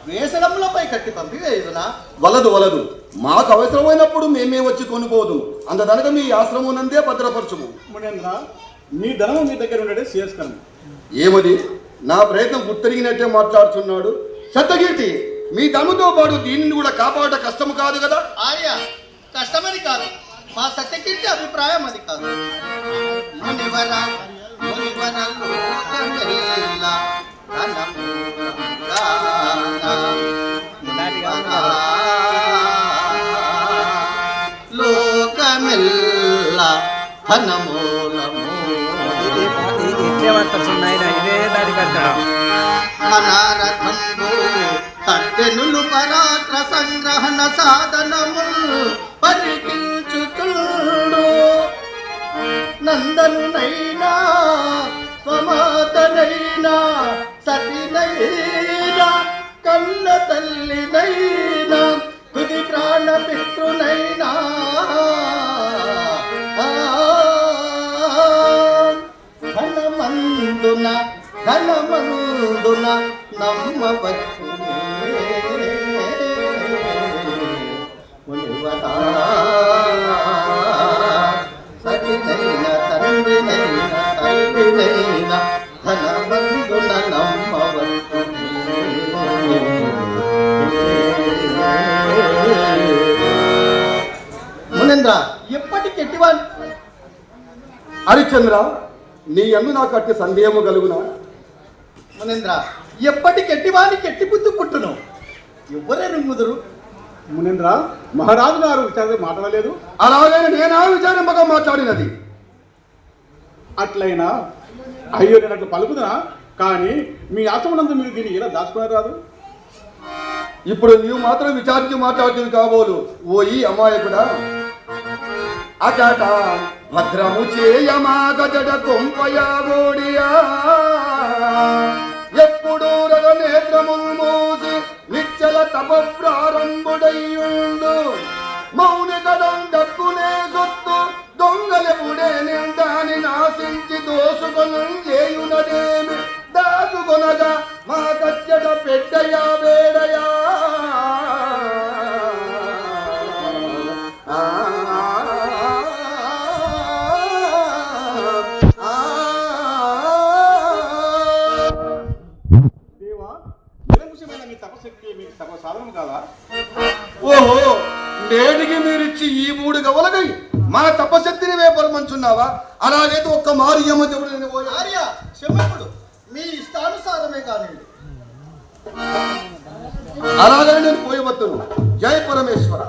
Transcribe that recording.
వేసనములపై కట్టి పంపివేయుదునా? వలదు మాకు అవసరమైనప్పుడు మేమే వచ్చి కొనుకోదు అంతదనక మీ ఆశ్రమం నందే భద్రపరచుము. మునేంద్ర, మీ ధనము మీ దగ్గర ఉండేది శ్రేయస్కరం. ఏమది నా ప్రయత్నం గుర్తెరిగినట్టే మాట్లాడుతున్నాడు. సత్తకీర్తి, మీ దమ్ముతో పాటు దీనిని కూడా కాపాడ కష్టము కాదు కదా? ఆర్య, కష్టమని కాదు, మా సత్యకీర్తి అభిప్రాయం అది కాదు. మునివర మునివర లోకమెల్ల ధనమూలము తట్టెనులు పరాత్ర సంగ్రహణ సాధనము పరికించుచుండు నందనునైనా స్వమాతనైనా సతినైనా కన్న తల్లినైనా తుది ప్రాణ పితృనైనా ధనమందున నమ్మవచ్చు సతినైన తండ్రినైన తల్లినైన ధనమందున నమ్మవచ్చు. మునేంద్ర, ఎప్పటికెట్టివాన్ హరిశ్చంద్ర, నీ యందు నాకు అట్టి సందేహము కలుగునా? మునేంద్ర, ఎప్పటికెట్టివానికి ఎట్టి బుద్ధి పుట్టును? ఎవరే ముదురు? మునేంద్ర, మహారాజు గారు విచారణ మాట్లాడలేదు. అలాగే నేనా విచారింపగా మాట్లాడినది. అట్లయినా అయ్యో నేను అట్లా పలుకుతున్నా, కానీ మీ ఆశ్రమనందు మీరు దీన్ని ఇలా దాచుకున్నారు రాదు. ఇప్పుడు నీవు మాత్రం విచారించి మాట్లాడుతుంది కాబోలు. ఓ ఈ అమాయకుడా, అచట భద్రము చేయమా గజడ కొంపయాగోడియా, ఎప్పుడు రగ నేత్రముల్ మూసి నిచ్చల తప ప్రారంభుడయ్యుండు, మౌని కదం దక్కునే సొత్తు దొంగలెప్పుడే నిందాని నాశించి దోసుకొను చేయునదేమి దాచుకొనగా మా కచ్చట పెట్టయా వేడయా. ఓహో, నేటికి మీరిచ్చి ఈ 3 గవలకై మా తపశక్తిని వేపరమంచున్నావా? అలాగైతే ఒక్క మారు యమదేవుడు ఆర్య, క్షమకుడు, మీ ఇష్టానుసారమే కానివ్వండి. అలాగని నేను పోయవద్దును. జయ పరమేశ్వర.